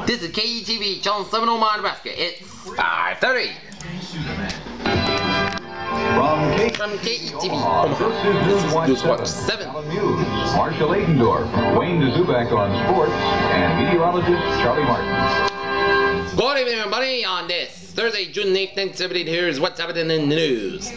This is KETV, Channel 7 Omaha, Nebraska. It's 5:30. From KETV, Omaha, this is Newswatch 7. Marshall Aidendorf, Wayne Zubak on sports, and meteorologist Charlie Martin. Good evening, everybody. On this Thursday, June 8th, 1970, here's what's happening in the news.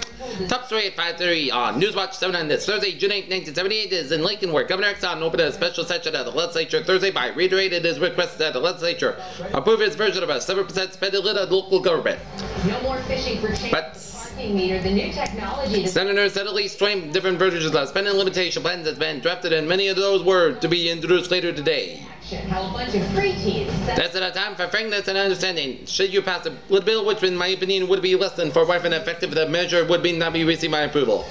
Top story at 5:30 on Newswatch 7 on this Thursday, June 8th, 1978 is in Lincoln, where Governor Exxon opened a special session at the legislature Thursday by reiterating his request that the legislature approve his version of a 7% spending limit on local government. No more fishing for change. Parking meter, the new technology. Senators said at least 20 different versions of the spending limitation plans has been drafted, and many of those were to be introduced later today. How a bunch of preteens. That's at a time for frankness and understanding. Should you pass a bill which, in my opinion, would be less than for wife and effective, the measure would not be received my approval.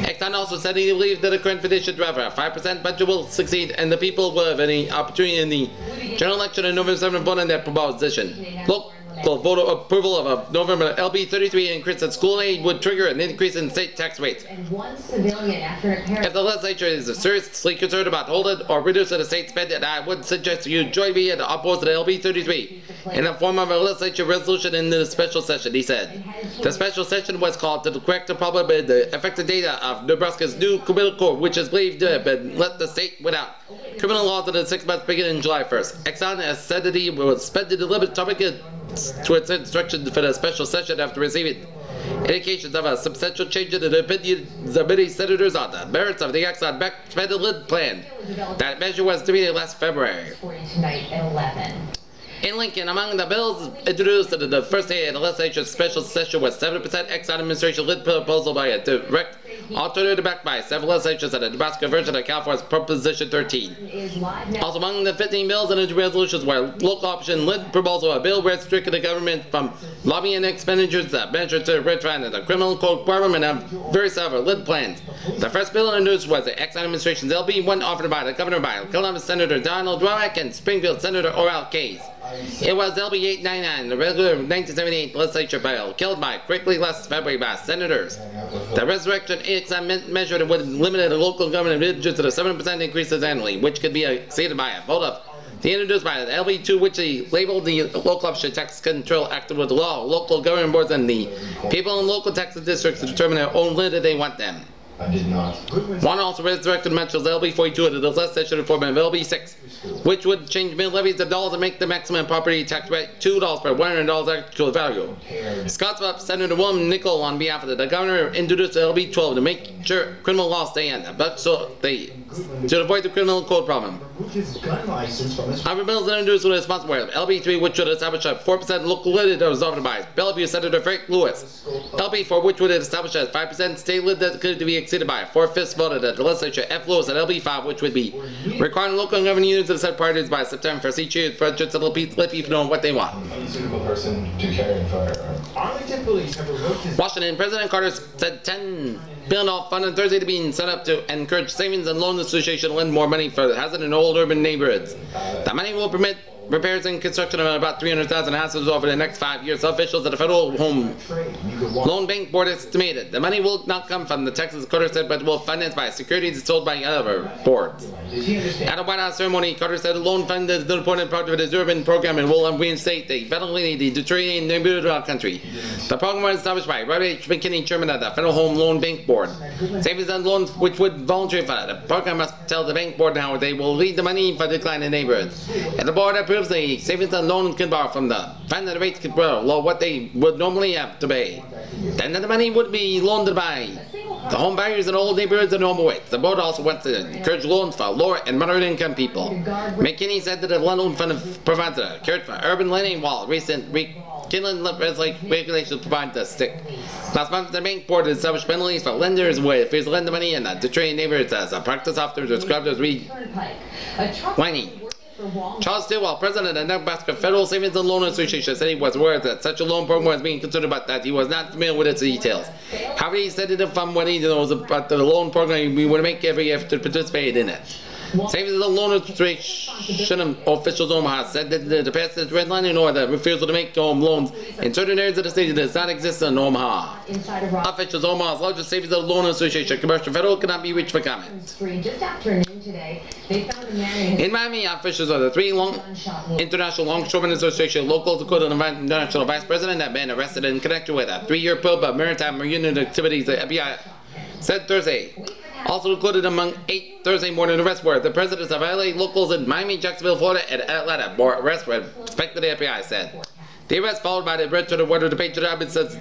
Exxon also said he believes that the current petition driver, a 5% budget will succeed, and the people will have any opportunity in the general election on November 7th to vote on that proposition. Local voter approval of a November LB 33 increase in school aid would trigger an increase in state tax rates. If the legislature is seriously concerned about holding or reducing the state spending, I would suggest you join me in opposing the LB 33 in the form of a legislature resolution in the special session, he said. The special session was called to correct the problem in the effective data of Nebraska's new criminal code, which is believed to have been let the state without criminal laws in the 6 months beginning July 1st. Exxon has said that he will spend the limit topic to its instructions for the special session after receiving indications of a substantial change in the opinions of many senators on the merits of the Exxon spending limit plan. That measure was debated last February. In Lincoln, among the bills introduced in the first day of the legislature's special session was 7% Exxon administration lid proposal by a direct alternative backed by several legislatures and a Nebraska version of California's Proposition 13. Also among the 15 bills and resolutions were local option lid proposal, a bill restricting the government from lobbying expenditures that measure to retro the criminal code requirement and various other lid plans. The first bill introduced was the Exxon administration's LB, one offered by the governor by Columbus Senator Donald Dweck and Springfield Senator Oral Case. It was LB 899, the regular 1978 legislature bill, killed by quickly last February by senators. The resurrection Exxon measure would limit the local government budget to the 7% increases annually, which could be exceeded by a vote of the introduced by the LB2, which he labeled the Local Option Tax Control Act with the law. Local government boards and the people in local tax districts to determine their own limit they want them. I did not. One also resurrected mentions LB 42 of the legislation reform of LB 6, which would change mill levies to dollars and make the maximum property tax rate $2 per $100 actual value. Scottsbluff Senator William Nickel, on behalf of the governor, introduced LB 12 to make sure criminal laws stay in, but to avoid the criminal code problem. Other bills introduced were responsible for LB 3, which would establish a 4% local lid that was offered by Bellevue Senator Frank Lewis. LB 4, which would establish a 5% state lid that could be exceeded by a 4/5 vote at the legislature. F. Lewis at LB 5, which would be requiring local government units to set priorities by September 1st each year, budgets to let people know what they want. Unsuitable person to carry a firearm. Arlington police have revoked Washington President Carter said $10 billion fund on Thursday to be set up to encourage savings and loan association to lend more money for hazard in old urban neighborhoods. The money will permit repairs and construction of about 300,000 houses over the next 5 years. Officials at the Federal Home Loan Bank Board estimated the money will not come from the Texas, Carter said, but will financed by securities sold by other boards. At a White House ceremony, Carter said the loan fund is an important part of his urban program and will reinstate the federally deteriorating neighborhood of our country. The program was established by Robert H. McKinney, chairman of the Federal Home Loan Bank Board. Savings and loans, which would volunteer fund. The program must tell the bank board how they will lead the money for decline in neighborhoods. And the board approves the savings and loan can borrow from the fund, the rates could below what they would normally have to pay. Then the money would be loaned by the home buyers in old neighborhoods at normal rates. The board also wants to encourage loans for lower and moderate income people. McKinney said that the loan fund provides a carrot for urban lending, while recent rekindling regulations provide the stick. Last month, the bank board established penalties for lenders with failure to lend the money in the deteriorating neighborhoods as a practice often described as whining. Charles Stilwell, president of the Nebraska Federal Savings and Loan Association, said he was aware that such a loan program was being considered, but that he was not familiar with its details. However, he said that from what he knows about the loan program, we would make every effort to participate in it. Savings and Loan Administration officials Omaha said that the past is redlining or the refusal to make home loans in certain areas of the state does not exist in Omaha. Officials Omaha's largest savings and loan association, commercial federal, cannot be reached for comment. Just after noon today, they found a man in Miami, officials of the International Longshoremen Association local Dakota National Vice President have been arrested in connection with a 3-year probe of maritime marine activities, the FBI said Thursday. Also included among 8 Thursday morning arrests were the presidents of LA locals in Miami, Jacksonville, Florida, and Atlanta. More arrests were expected, the FBI said. The arrest followed by the red to the water debate to the says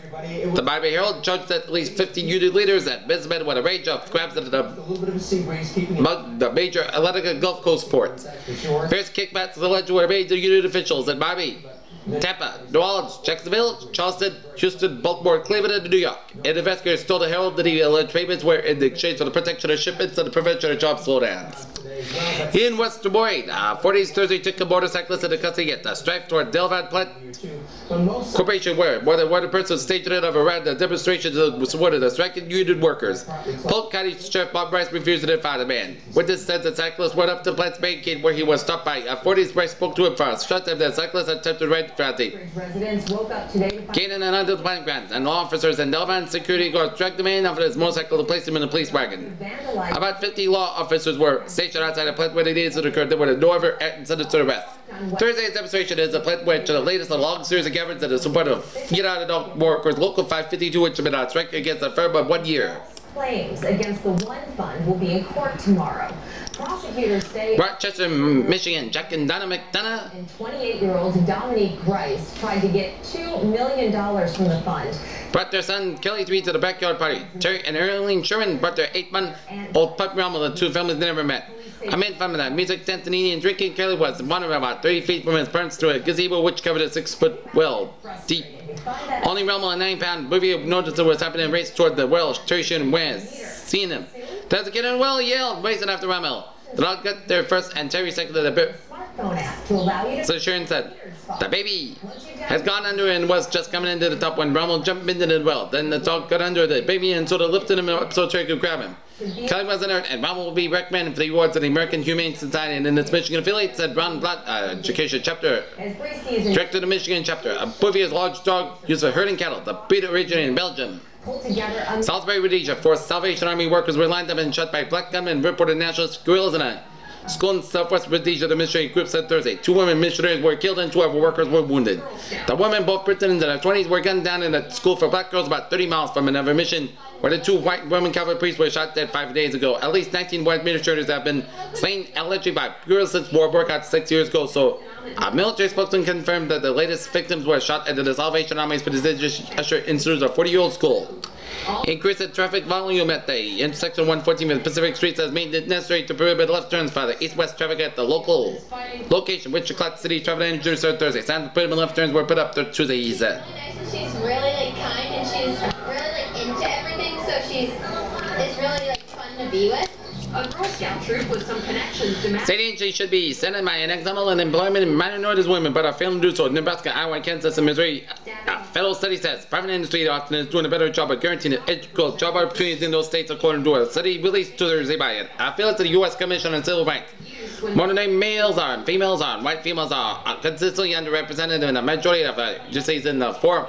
the Miami Herald charged at least 50 union leaders and businessmen with a range of grabs at the major Atlantic Gulf Coast ports. First kickbacks alleged were made to union officials in Miami, Tampa, New Orleans, Jacksonville, Charleston, Houston, Baltimore, Cleveland, and New York. And investigators told the Herald that the alleged payments were in exchange for the protection of shipments and the prevention of job slowdowns. In West Des Moines, 40s Thursday took a motorcyclist into custody at the strife toward Delvan Plant Corporation, where more than one person staged it of around the demonstration to support the striking union workers. Polk County Sheriff Bob Bryce refused to identify the man. Witness said the cyclist went up to the plant's main gate where he was stopped by 40s. Bryce spoke to him first, shot him. The cyclist attempted to ride the residents woke up today to gaining an under the plant grounds, and law officers and Delvan security guards dragged the man off of his motorcycle to place him in a police wagon. About 50 law officers were stationed outside the plant where the incident occurred. There were no other incidents to arrest. Thursday's demonstration is a plant which the latest of a long series of gatherings that is support of Get Out of Dog Workers Local 552, which have been on strike against the firm of 1 year. Claims against the One Fund will be in court tomorrow. Prosecutors say Rochester, Michigan, Jack and Donna McDonough and 28-year-old Dominique Grice tried to get $2 million from the fund. Brought their son Kelly Reed to the backyard party. Terry and Erling Sherman brought their 8-month-old puppy Rommel. The two families never met. Amid fun of that music, dancing, eating, and drinking, Kelly was wandering about 30 feet from his parents to a gazebo which covered a 6-foot well deep. Only Rommel, a 9-pound booby, noticed what was happening and raced toward the well. Terry Sherman was seeing him. "Does it get in well?" he yelled, racing after Rommel. The dog got there first and Terry seconded a bit. So Sharon said, "The baby has gone under and was just coming into the top when Rommel jumped into the well. Then the dog got under the baby and sort of lifted him up so Terry could grab him. Kelly was inert and Rommel will be recommended for the awards of the American Humane Society and in its Michigan affiliate," said Ron Blatt, Education Chapter, Director of the Michigan Chapter. A bovie is a large dog used for herding cattle. The breed originated in Belgium. Salisbury, Rhodesia, 4 Salvation Army workers were lined up and shot by black gunmen, reported nationalist guerrillas in a school in southwest Rhodesia, the missionary group said Thursday. 2 women missionaries were killed and 12 workers were wounded. The women, both Britain in their 20s, were gunned down in a school for black girls about 30 miles from another mission, where the 2 white Roman Catholic priests were shot dead 5 days ago. At least 19 white missionaries have been slain allegedly by guerrillas since war broke out 6 years ago. So a military spokesman confirmed that the latest victims were shot at the Salvation Army's prestigious Usher Institute, a 40-year-old school. Increase in traffic volume at the intersection 114 with Pacific Streets has made it necessary to prohibit left turns for the east-west traffic at the local location, which the Clark City traffic engineers said Thursday. Signs to prohibit left turns were put up Tuesday, he said. She's really kind and she's really into everything, so it's really fun to be with. A Girl Scout troop with some connections to state agencies should be sending by an example in employment in minorities women, but are failing to do so. Nebraska, Iowa, Kansas, and Missouri. A federal study says private industry often is doing a better job of guaranteeing equal job opportunities in those states, according to a study released Thursday by an affiliate of the U.S. Commission on Civil Rights. More than males are and females are, and white females are consistently underrepresented in the majority of agencies in the 4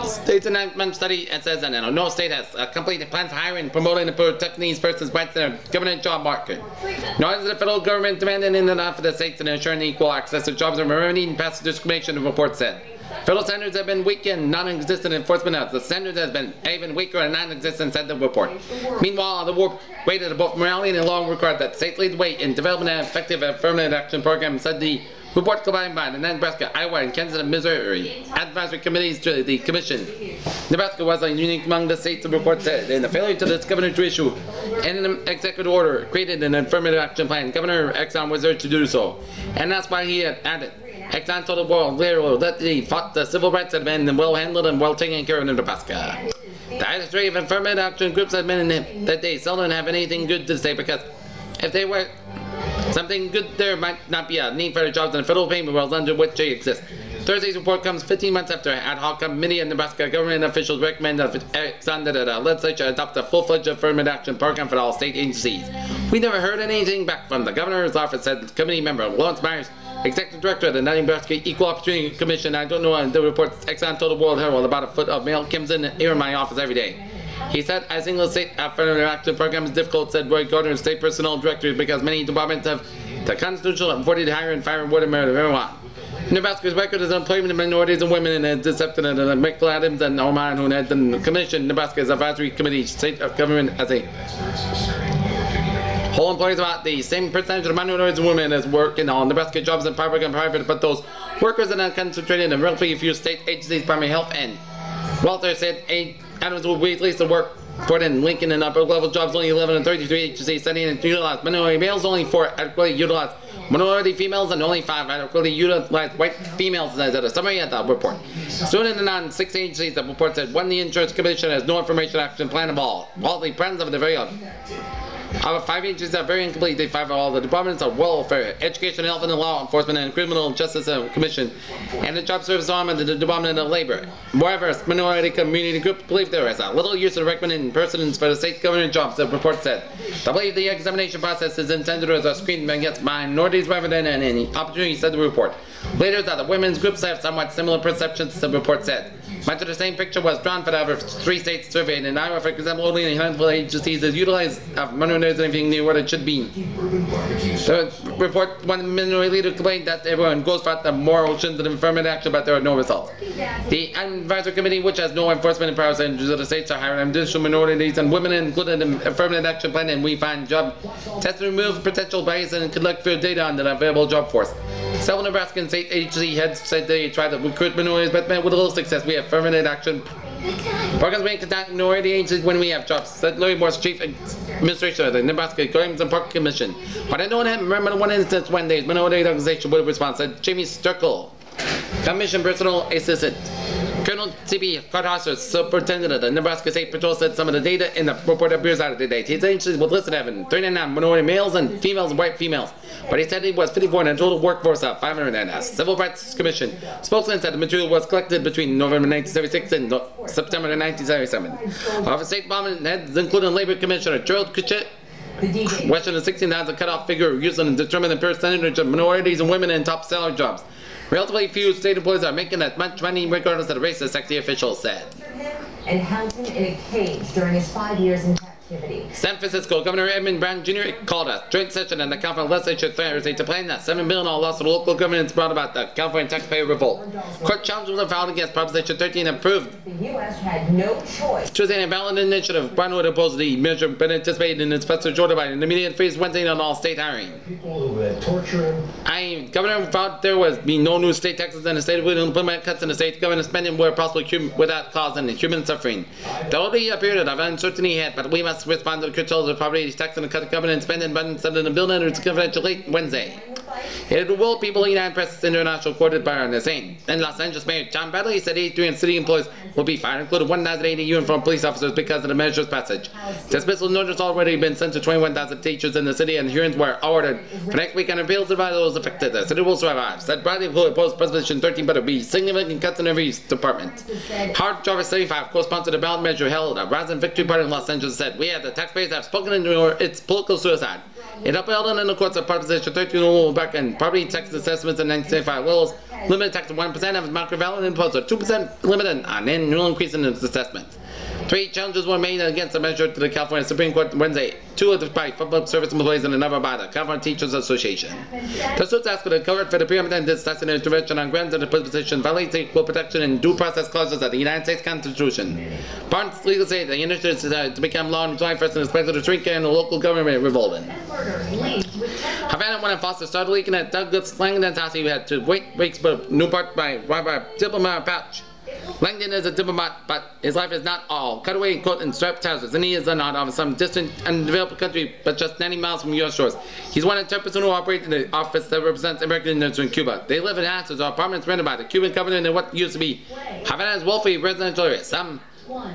states enactment study. It says that no state has a complete plan for hiring, promoting, and protecting these persons' rights in the government job market. Nor is the federal government demanding enough of the states and ensuring equal access to jobs and remedying past discrimination, the report said. Federal standards have been weak and non-existent enforcement of the standards has been even weaker and non-existent, said the report. Meanwhile, the war weighted of both morality and law required that states lead the way in developing an effective affirmative action program, said the report combined by the Nebraska, Iowa, and Kansas and Missouri advisory committees to the commission. Nebraska was unique among the states, the report said, in the failure to this governor to issue an executive order created an affirmative action plan. Governor Exxon was urged to do so, and that's why he had added. Exxon told the world later that he fought the civil rights had been well handled and well taken care of in Nebraska. The history of affirmative action groups had been that they seldom have anything good to say, because if they were something good, there might not be a need for the jobs in the federal payment world under which they exist. Thursday's report comes 15 months after an ad hoc committee of Nebraska government officials recommended that the legislature adopt a full-fledged affirmative action program for all state agencies. We never heard anything back from the governor's office, said committee member Lawrence Myers, executive director of the Nebraska Equal Opportunity Commission. I don't know the reports Exxon told the World Herald about a foot of mail comes in here in my office every day. He said a single state affirmative action program is difficult, said Roy Gardner, state personnel director, because many departments have the constitutional authority to hire and fire and would murder everyone. Nebraska's record is employment of minorities and women, and deception of Michael Adams and Omaha, who led the commission. Nebraska's advisory committee, state of government as a whole employs about the same percentage of minorities and women as work in all Nebraska jobs in public and private, but those workers are not concentrated in relatively few state agencies, primary health and Walter said Adams will be released to work for in Lincoln and upper level jobs, only 11 and 33 agencies studying and utilized minority males, only 4 adequately utilized minority females, and only 5 adequately utilized white females, as a summary of the report. Student and on 6 agencies, the report said 1, the Insurance Commission has no information action plan of all the plans of the very Our 5 agencies are very incomplete. They 5 all the departments of welfare, education, health and law enforcement, and criminal justice commission, and the job service arm of the Department of Labor. Moreover, minority community groups believe there is a little use of recommending persons for the state government jobs, the report said. They believe the examination process is intended as a screen against minorities rather than any opportunity, said the report. Later, that the women's groups have somewhat similar perceptions, the report said. Much of the same picture was drawn for the other 3 states surveyed. In Iowa, for example, only a handful of agencies that utilize minorities anything near what it should be. The report, one minority leader complained that everyone goes for the moral sins and affirmative action, but there are no results. The advisory committee, which has no enforcement powers in the states, are hiring additional minorities and women included in the affirmative action plan, and we find job tests to remove potential bias and collect fair data on the available job force. Several Nebraskan state agency heads said they tried to recruit minorities, but met with little success. We have affirmative action programs being contact minority agencies when we have jobs, said Larry Morse, chief administrator of the Nebraska Claims and Park Commission. But I don't remember one instance when the minority organization would have responded, said Jamie Sturkle, commission personal assistant. Colonel C.B. Carthauser, superintendent of the Nebraska State Patrol, said some of the data in the report appears out of the date. His agencies would list having 39 minority males and females and white females, but he said he was 54 in a total workforce of 500 and a Civil Rights Commission spokesman said the material was collected between November 1976 and September 1977. Of state department heads, including Labor Commissioner Gerald Kuchit, questioned the 16,000 cutoff figure used to determine the percentage of minorities and women in top salary jobs. Relatively few state employees are making that much money regardless of the race, the sexy official said. And held him in a cage during his 5 years in captivity. San Francisco Governor Edmund Brown Jr. called a joint session in the California Legislature Thursday to plan that $7 billion lawsuit local governments brought about the California taxpayer revolt. Court challenges were filed against Proposition 13 approved. The U.S. had no choice. Tuesday, a ballot initiative. Brown would oppose the measure, but anticipated in its first Georgia by an immediate freeze Wednesday on all state hiring. People who had torture him. Governor thought there would be no new state taxes in the state would implement cuts in the state government spending where possible without causing human suffering. There will be a period of uncertainty ahead, but we must respond to the controls of property tax and the cut of government spending button set in the bill under its confidential late Wednesday. It will be believed and press international court by the same. In Los Angeles, Mayor John Bradley said 83 city employees will be fired, including 1,080 uniform police officers because of the measure's passage. Dismissal notice already been sent to 21,000 teachers in the city, and hearings were ordered for next week on appeals to those affected. The city will survive, said Bradley, who opposed Proposition 13, but there will be significant cuts in every department. Howard Jarvis 75, co-sponsored a ballot measure held a Rising Victory Party in Los Angeles, said, "We have the taxpayers have spoken into its political suicide." It upheld in the courts of Proposition 13 will back in property tax assessments in 1975 wills, limited tax to 1% of its market value and imposed a 2% limit on annual increase in its assessment. 3 challenges were made against the measure to the California Supreme Court Wednesday, 2 by public service employees and another by the California Teachers Association. The suits asked for the court for the preeminent assassin intervention on grounds that the proposition violates equal protection and due process clauses of the United States Constitution. Barnes legal said the initiative to become law on July 1st and expected to shrink and the local government revolting. Havana went and Foster started leaking at Douglas Langdon's house. He had to wait weeks for Newport by diplomat pouch. Langdon is a diplomat, but his life is not all cutaway coat and striped trousers, and he is not of some distant undeveloped country, but just 90 miles from U.S. shores. He's one of 10% who operate in the office that represents American Indians in Cuba. They live in houses or apartments rented by the Cuban government in what used to be Havana's wealthy residential area. Some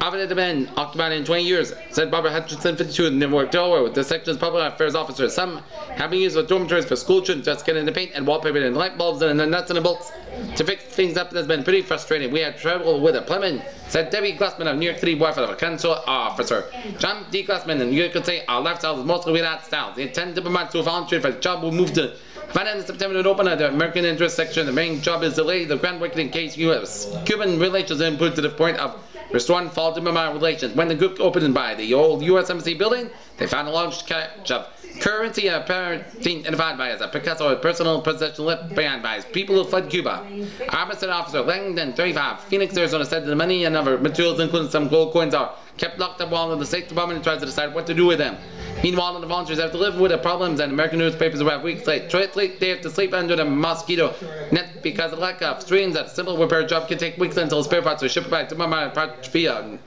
of it had been occupied in 20 years, said Barbara Hutchinson, 52, in Newark, Delaware, with the section's public affairs officer. Some have been used for dormitories for school children, just getting the paint and wallpaper and light bulbs and the nuts and the bolts to fix things up has been pretty frustrating. We had trouble with deployment, said Debbie Glassman of New York City Warfare Council Officer. John D. Glassman, and you could say our lifestyle is mostly without style. The 10 diplomats who volunteered for the job will move to Havana in September to open the American interest section. The main job is to lay the groundwork in case U.S.-Cuban relations improved to the point of restoring fall diplomatic relations. When the group opened by the old U.S. Embassy building, they found a large catch of currency apparently identified by as a Picasso personal possession left behind by his people who fled Cuba. Opposite Officer Langdon, 35, Phoenix, Arizona, said that the money and other materials, including some gold coins, are kept locked up while the State Department tries to decide what to do with them. Meanwhile, the volunteers have to live with the problems, and American newspapers have weeks late. They have to sleep under the mosquito net because of lack of streams. That a simple repair job can take weeks until spare parts are shipped by parts via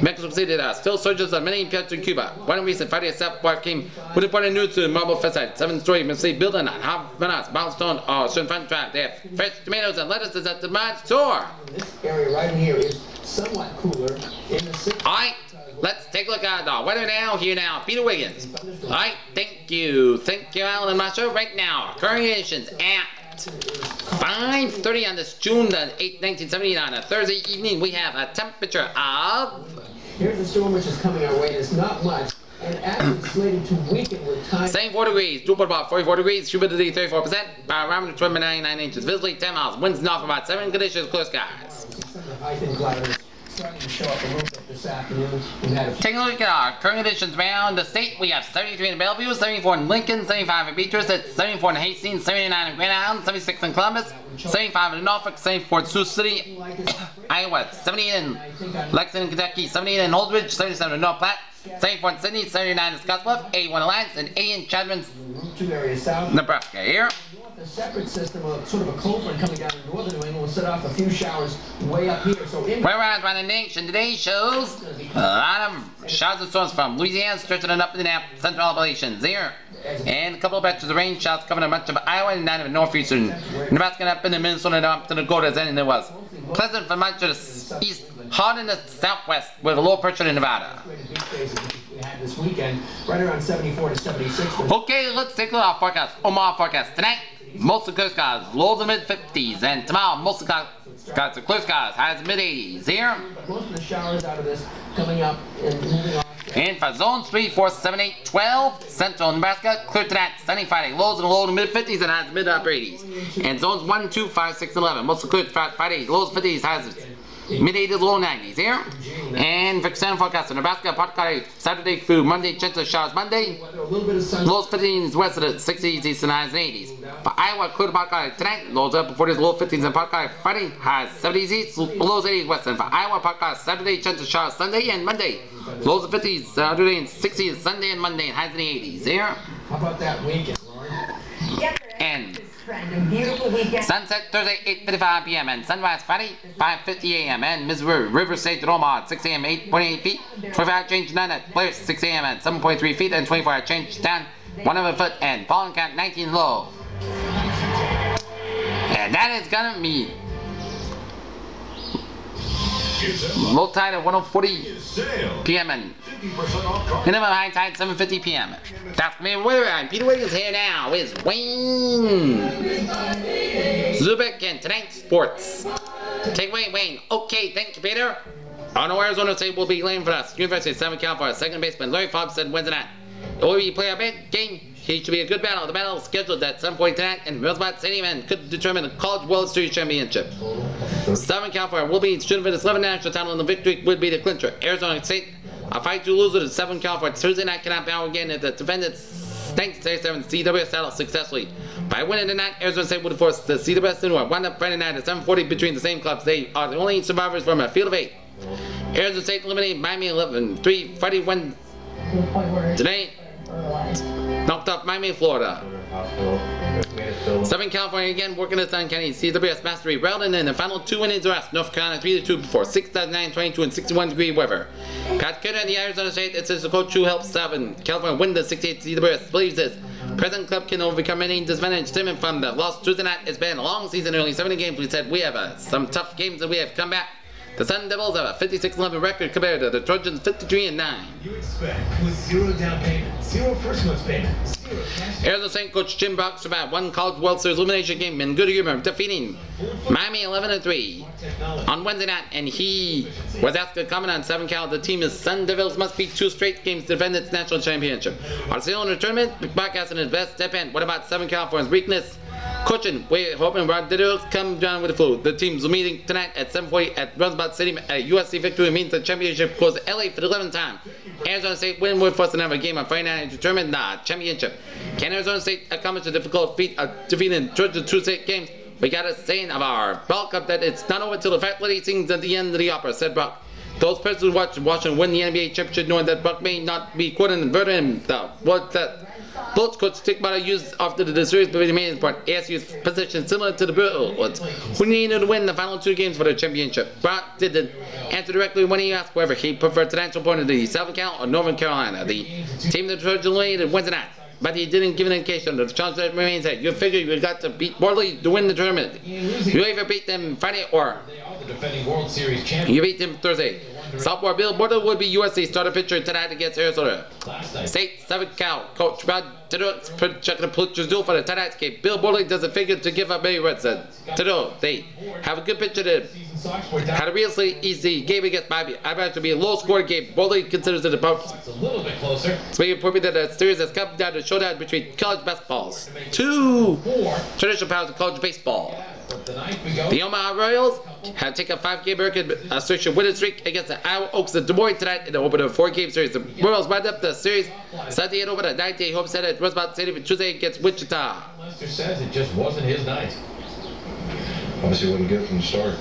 Mexico City. There are still surges on many parts in Cuba. One recent Friday, a staff wife came with important news to the Marble Fest 7-story Mercedes building on Havana's milestone or Sunfront Drive. They have fresh tomatoes and lettuces at the Mad store. This area right here is somewhat cooler in the city. Alright, let's take a look at the weather now. Here now, Peter Wiggins. Alright, thank you, Alan Master. Right now, current conditions at 5:30 on this June the 8th, 1970. On a Thursday evening, we have a temperature of... Here's the storm which is coming our way. It's not much, and actually slated to weaken with time. 74 degrees, doable about 44 degrees, humidity 34%, barometer 29 inches, visibility 10 miles, winds north about 7 conditions, clear skies. I think clouds starting to show up a little bit this afternoon. Taking a look at our current conditions around the state, we have 73 in Bellevue, 74 in Lincoln, 75 in Beatrice, 74 in Hastings, 79 in Grand Island, 76 in Columbus, 75 in Norfolk, 74 in Sioux City, Iowa, 78 in Lexington, Kentucky, 78 in Holdridge, 77 in North Platte, 74 in Sydney, 79 in Scottsbluff, 81 in Lance, and 80 in Chadron, Nebraska. Here. A separate system of sort of a cold front coming down in northern New England will set off a few showers way up here. So we're around the nation today shows a lot of showers and storms from Louisiana stretching it up in the central Appalachians here. And a couple of batches of rain showers covering much of Iowa and none of northeastern Nebraska and up in the Minnesota and up to the Dakotas, and it was pleasant for much of the east, hot in the southwest with a low pressure in Nevada. This weekend, right around 74 to 76. Okay, let's take a look at our forecast. Omaha forecast tonight. Mostly clear skies, lows in mid-50s, and tomorrow mostly skies are clear skies, highs mid-80s. Here. Most of the showers out of this coming up and moving off. And for zones 3, 4, 7, 8, 12, central Nebraska, clear tonight, sunny Friday, lows in the low to mid-50s and highs mid-upper 80s. And zones 1, 2, 5, 6, and 11, mostly clear Friday, lows 50s, highs mid-80s, low 90s. Here. And for extended forecast in Nebraska, partly Saturday through Monday, chance of showers Monday, lows 15s west of the 60s, east and highs and 80s. For Iowa, clear to partly tonight, lows up 40s, low 15s, and partly Friday, highs 70s east, lows 80s west. And for Iowa, partly Saturday, chance of showers Sunday and Monday, lows of 50s, Saturday and 60s, Sunday and Monday, and highs in the 80s. Here. How about that weekend, Lauren? And beautiful weekend. Sunset Thursday 8:55 p.m. and sunrise Friday 5:50 a.m. and Missouri River State to Omaha at 6 a.m. 8.8 feet, 25 change down at Blair 6 a.m. at 7.3 feet, and 24 change down 100 foot and falling count 19 low. And that is gonna be low tide at 1:40 p.m. and minimum high tide 7:50 p.m. That's me. I'm Peter Wiggins here now is Wayne Zubik and tonight's sports. Take away, Wayne. Okay, thank you, Peter. Arnold, Arizona State will be laying for us. University of Southern California second baseman Larry Fobbs said Wednesday night. Will we play a big game? He should be a good battle. The battle is scheduled at some point tonight, and Roosevelt Stadium and could determine the College World Series Championship. Southern California will be shooting for this 11th national title, and the victory would be the clincher. Arizona State, a fight to lose to Southern California Thursday night cannot bow again if the defendants 1937 CWS title successfully. By winning tonight, Arizona State would force the CWS into a one-up Friday night at 7:40 between the same clubs. They are the only survivors from a field of 8. Arizona State eliminated Miami 11-3 Friday win today. Knocked off Miami, Florida. Southern California again working the Sun County CWS mastery Weldon in the final 2 innings rest. North Carolina 3-2 before 6,922 22 and 61 degree weather. Pat Kidder and the Arizona State assistant coach who helped Southern California win the 68 CWS believes this. Present club can overcome any disadvantage stemming from the loss Tuesday night. It's been a long season, only 70 games. We said we have some tough games that we have come back. The Sun Devils have a 56-11 record compared to the Trojans 53-9. You expect with 0 down payment, 0 first month's payment, 0 cash. Arizona State coach Jim Brock survived one College World Series elimination game in good humor, defeating Miami 11-3 on Wednesday night, and he was asked to comment on 7 count. The team is Sun Devils must beat 2 straight games to defend its national championship. On still in the tournament, Brock in his best step in. What about 7 count for his weakness? Coaching, we're hoping Rodriguez come down with the flu. The team's meeting tonight at 7:40 at Roosevelt Stadium. A USC victory means the championship goes to LA for the 11th time. Arizona State win with us another game on Friday night to determine the championship. Can Arizona State accomplish the difficult feat of defeating Georgia 2 straight games? We got a saying of our Ball Cup that it's not over till the fat lady sings at the end of the opera, said Brock. Those persons who watch Washington win the NBA championship knowing that Brock may not be quoting and verting the word that both coach Dick Butter used after the series but remained important. ASU's position similar to the Bruins, who needed to win the final 2 games for the championship. Brock didn't answer directly when he asked whether he preferred the national point of the South Carolina or Northern Carolina, the team that Trojans lead Wednesday night. But he didn't give an indication of the challenge that remains that you figure you got to beat Worley to win the tournament. You either beat them Friday or you beat them Thursday. Sophomore Bill Border would be USC starter pitcher tonight against Arizona State. 7 count coach Rod Tiddo projected to put your for the tonight's game. Bill Borley doesn't figure to give up many runs. Tiddo, they have a good pitcher to had a really easy game against Miami. I'd like to be a low-scoring game. Borley considers it a little bit closer. It's being important that the series has come down to a showdown between college basketballs, 2 traditional powers of college baseball. The Omaha Royals have taken a 5-game record association winning streak against the Iowa Oaks of Des Moines tonight in the opener of a 4-game series. The Royals wind up the series Sunday and over the 9-day homestand at Roosevelt Stadium Tuesday against Wichita. Lester says it just wasn't his night. Obviously, wasn't good from the start.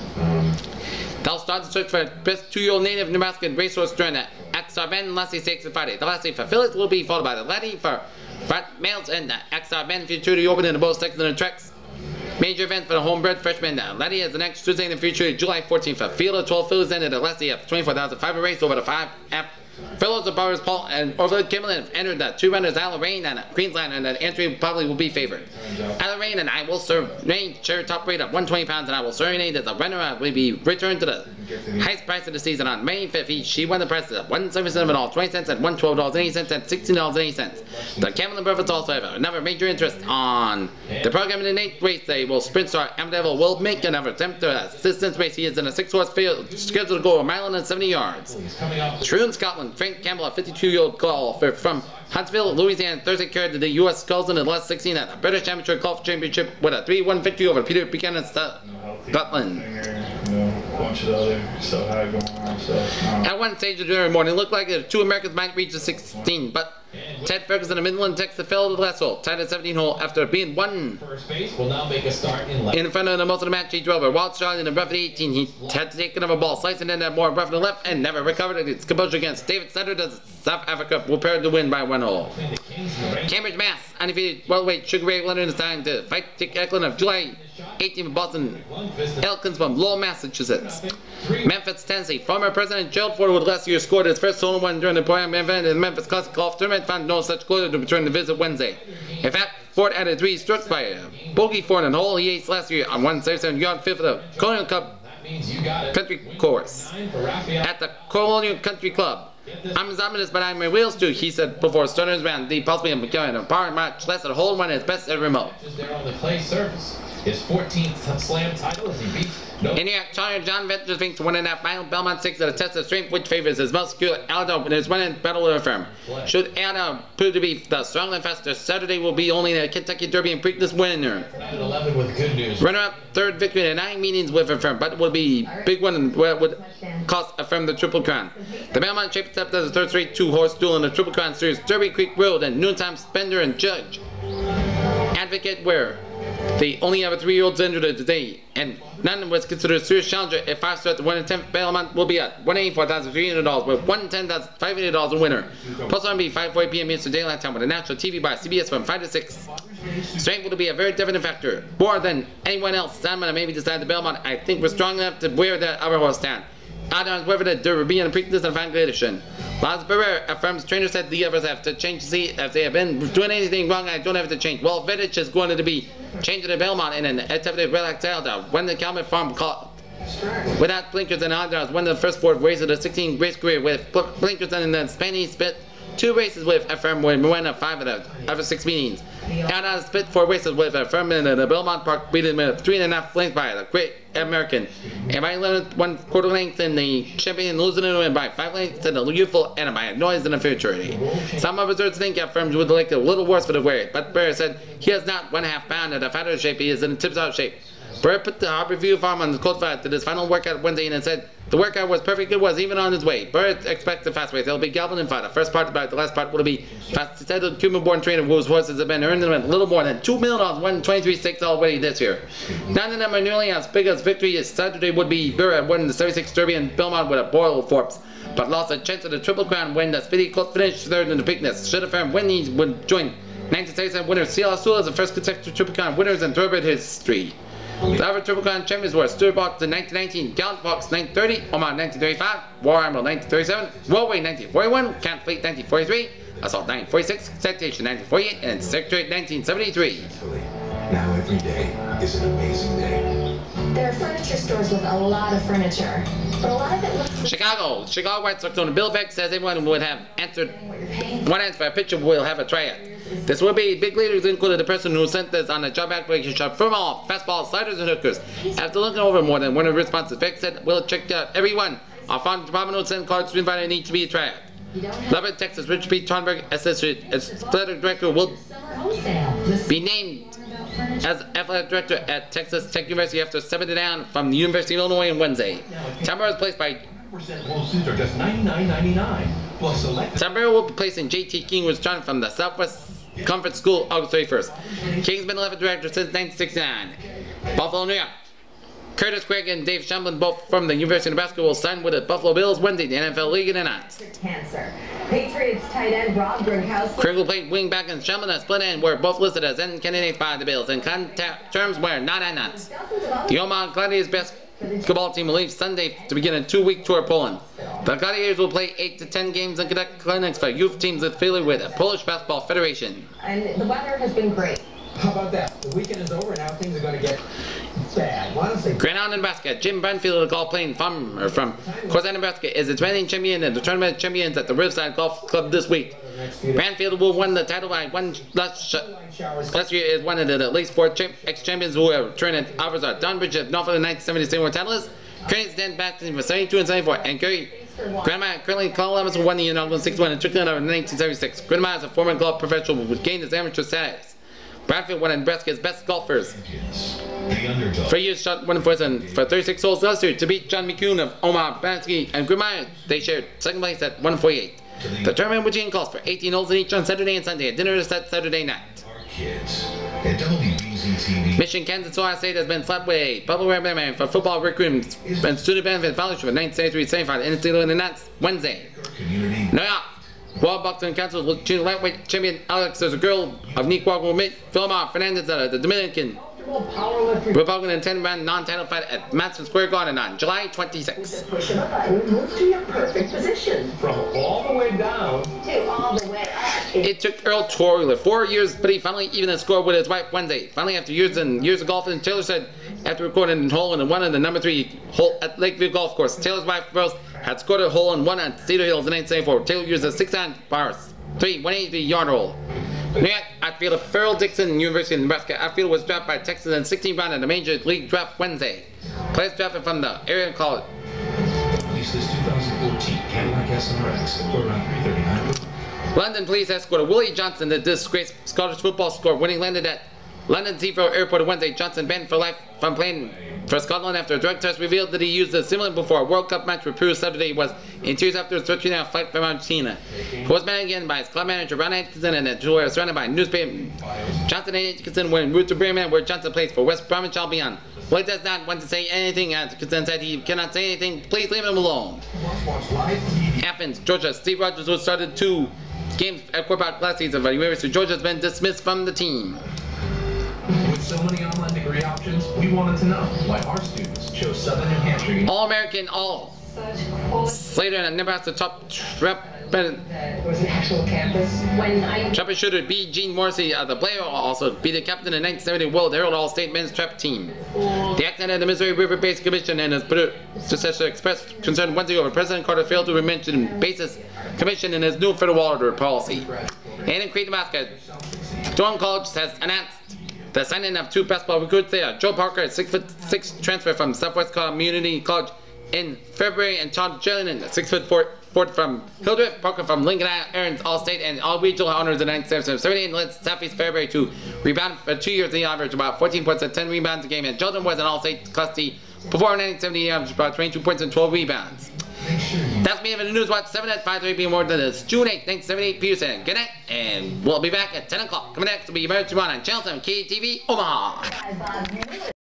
They'll start the search for best 2-year-old native Nebraskan racehorse during the XR Men Lassie Stakes on Friday. The Lassie for Phillies will be followed by the Laddie for front males and the XR Men feature to open in the both sections of the tracks. Major event for the homebred freshman Laddie is the next Tuesday in the future, July 14th. For field of 12 fillies ended at Lassie of 24,500 race over the 5F. Fellows of Bowers Paul and Orville Kimberlin have entered the 2 runners Isle of Rain and Queensland, and the entry probably will be favored. Isle of Rain and I will serve Rain share top rate of 120 pounds, and I will serenade as a runner will be returned to the highest price of the season on May 5th. She won the price at $177.20 and $112.80 and $16.80. The Kimberlin brothers also have another major interest on the program in the 8th race. They will sprint star Amadeville will make another attempt to assistance race. He is in a 6-horse field scheduled to go 1 mile and 70 yards. True in Scotland. Frank Campbell, a 52-year-old golfer from Huntsville, Louisiana, Thursday carried to the U.S. skulls in the last 16 at the British Amateur Golf Championship with a 3-1 victory over Peter Buchanan, Scotland. Bunch of other stuff had going on. At one stage of the morning, it looked like the 2 Americans might reach the 16, but Ted Ferguson of Midland, Texas, fell to the last hole, tied at 17 hole after being one First base will now make a start in front of the most of the match. He drove a wild shot in the rough at 18. He had to take another ball, slicing in that more rough to the left, and never recovered its composure against David Sutter. The South Africa prepared to win by 1 hole. Cambridge, Mass. Undefeated welterweight Sugar Ray Leonard is time to fight Dick Eklund of July 18th Boston Elkins from Lowell, Massachusetts. Memphis, Tennessee. Former President Gerald Ford, who last year scored his first solo win during the program event in the Memphis Classic Golf Tournament, found no such closure to return the visit Wednesday. In fact, Ford added 3 strokes by a bogey for an hole he aced last year on 137-yard 5th of the Colonial Cup Country Course at the Colonial Country Club. I'm as ominous, but I'm my wheels too, he said before starting his round. The possibly becoming a power match less than a hole one is best ever remote. there on the clay surface. His 14th slam title as he beats Indiana Challenger John Ventures thinks to win in that final Belmont 6 at a test of strength, which favors his muscular Aldo in his winning battle of firm. Should Aldo prove to be the stronger and faster, Saturday will be only the Kentucky Derby and Preakness winner. 11 with good news. Runner-up, 3rd victory in 9 meetings with a firm, but it would be big one where it would cost a firm the Triple Crown. The Belmont shaped up as a 3rd straight 2-horse duel in the Triple Crown Series, Derby Creek Road and Noontime Spender and Judge Advocate, where they only have a 3-year-old injured today, and none was considered a serious challenger. If 5 starts, the 1 in 10th Belmont will be at $184,300 with $110,500 a winner. Plus on be 5:40 p.m. Eastern Daylight Time with a national TV by CBS from 5 to 6. Strength will be a very definite factor, more than anyone else. Simon maybe decided the Belmont. I think we're strong enough to wear that other horse down. Adams whether the Derby and Preakness and Fine Edition. Laz Barrera affirms trainer said the others have to change to see if they have been doing anything wrong. I don't have to change. Well, Vidic is going to be changing the Belmont in an attempted relaxed to when the Calvin Farm Without blinkers and Andras won the first 4 races of the 16 race career with blinkers and the Spanish split 2 races with a firm win, won 5 out of 6 meetings. Andras split 4 races with a firm in the Belmont Park, beat him 3.5 lengths by the Great American. And by 1/4 length in the champion, losing it by 5 lengths in the youthful and by a noise in the futurity. Some observers think that firms would like a little worse for the wear, but Burr said he has not 1/2 pound of the fatter shape, he is in tip-top shape. Burr put the Harbor View Farm on the cold fat at his final workout Wednesday and said the workout was perfect, it was even on its way. Burr expects a fast race. It'll be Galvin and Fat. The first part about the last part will be fast settled Cuban-born trainer whose horses have been earning them a little more than $2 million, won 23 stakes already this year. None of them are nearly as big as victory as Saturday would be. Burr won the 76 Derby in Belmont with a Boyle Forbes, but lost a chance of the Triple Crown when the speedy close finish third in the Preakness. Should have firm when he would join 1977 winner CL Azul as the first consecutive Triple Crown winners in thoroughbred history. The other Triple Crown champions were Stuart Box in 1919, Gallant Fox 1930, Omaha 1935, War Animal 1937, Railway 1941, Camp Fleet 1943, Assault 1946, Citation 1948, and Secretary 1973. Now every day is an amazing day. There are furniture stores with a lot of furniture, but a lot of it looks... Chicago White Sox owner Bill Veeck says everyone would have answered one answer for a pitcher will have a tryout. This will be big leaders, including the person who sent this on a job application from all fastballs, sliders, and hookers. After looking over more than one of the responses, Veeck said, we'll check out everyone. Our farm department will send cards to invite and need to be a tryout. Lubbock, Texas, Richard P. Thornberg, associate athletic director, will be named as athletic director at Texas Tech University after stepping down from the University of Illinois on Wednesday. Tamara is placed by Suits are just $99.99 plus select. Tamara will be placing J.T. King, who was drawn from the Southwest Conference School August 31st. King's been athletic director since 1969. Buffalo, New York. Curtis Craig and Dave Shamblin, both from the University of Nebraska, will sign with the Buffalo Bills Wednesday. The NFL League announced. Cancer. Patriots tight end Rob Gronkowski. Craig will play wing back and Shamblin at split end were both listed as end candidates by the Bills, and contact terms were not announced. The Omaha Gladiators basketball team will leave Sunday to begin a 2-week tour of Poland. The Gladiators will play 8 to 10 games and conduct clinics for youth teams affiliated with the Polish Basketball Federation. And the weather has been great. How about that? The weekend is over, now things are going to get bad. Honestly. Grand Island, Nebraska. Jim Branfield, a golf playing from Corzine, Nebraska, is the defending champion and the tournament champions at the Riverside Golf Club this week. Branfield will win the title by one last year is one of the at least 4 ex-champions who have returned at offers are Don Bridge of Norfolk, the 1977 titleist, Curry stand back for 72 and 74, and Grandma currently Colin Evans won the inaugural 6-1 and took it over in 1976. Grandma is a former golf professional who gained his amateur status. Branfield won Nebraska's best golfers. 3 years shot one for 36 holes last year to beat John McCune of Omaha, Bansky, and Grumman. They shared second place at 148. The tournament routine calls for 18 holes in each on Saturday and Sunday. A dinner is set Saturday night. Michigan, Kansas, Ohio State has been slapped with a bubble wrap man for football recruitment and student benefit fellowship in 1973-75 in Italy and that's Wednesday. New York. World Boxing Council will choose lightweight champion Alex as a girl of Nicaragua will meet Filomar Fernandez at the Dominican Republican and 10-round non-title fight at Madison Square Garden on July 26. Push of a button, move to your perfect position. From all the way down To all the way up. It took Earl Torley 4 years, but he finally even a score with his wife Wednesday. Finally, after years and years of golfing, Taylor said after recording a hole in one of the number 3 hole at Lakeview Golf Course, Taylor's wife Rose had scored a hole in one at Cedar Hills in 1974. Taylor used a 6-iron bars 183-yard hole. New York outfielder Farrell Dixon, University of Nebraska. Outfield was drafted by Texas in 16th round in the Major League Draft Wednesday. Players drafted from the area college. Release this 2014 Cadillac SRX for around $339. London police escorted Willie Johnson, the disgraced Scottish football scorer, when he landed at London Heathrow Airport on Wednesday. Johnson banned for life from playing for Scotland after a drug test revealed that he used a stimulant before a World Cup match with Peru Saturday. Was in tears after a 13-hour flight from Argentina. He was banned again by his club manager Ron Atkinson and who were surrounded by newspaper. Johnson and Atkinson were en route to Bremen, where Johnson plays for West Bromwich Albion. Willie does not want to say anything. Atkinson said he cannot say anything. Please leave him alone. Athens, Georgia. Steve Rogers, who started 2 games at quarterback last season for the University of Georgia, has been dismissed from the team. With so many online degree options, we wanted to know why our students chose Southern New Hampshire. All-American, all Slater and Nebraska top was an actual campus. When I Trapper shooter B. Gene Morrissey as the player will also be the captain of the 1970 World Herald All-State Men's Trap Team. The acting of the Missouri River Basin Commission and his predecessor expressed concern Wednesday over President Carter failed to mention Basis Commission in his new federal water policy. And in Crete, Nebraska, Durham College has announced the signing of 2 basketball recruits there. Joe Parker, a 6'6" transfer from Southwest Community College in February, and Todd Jellinen, a 6'4" from Hildreth. Parker from Lincoln Aaron's All-State and All-Regional honors in 1978, and led Southeast Fairbury to rebound for 2 years. He averaged about 14 points and 10 rebounds a game, and Jellinen was an All-State Class D. Before 1970, he averaged about 22 points and 12 rebounds. That's me having the Newswatch 7 at 5:30 p.m. This is June 8, 1978. Peterson. Good night, and we'll be back at 10 o'clock. Coming next will be Emergency One on Channel 7 KETV Omaha.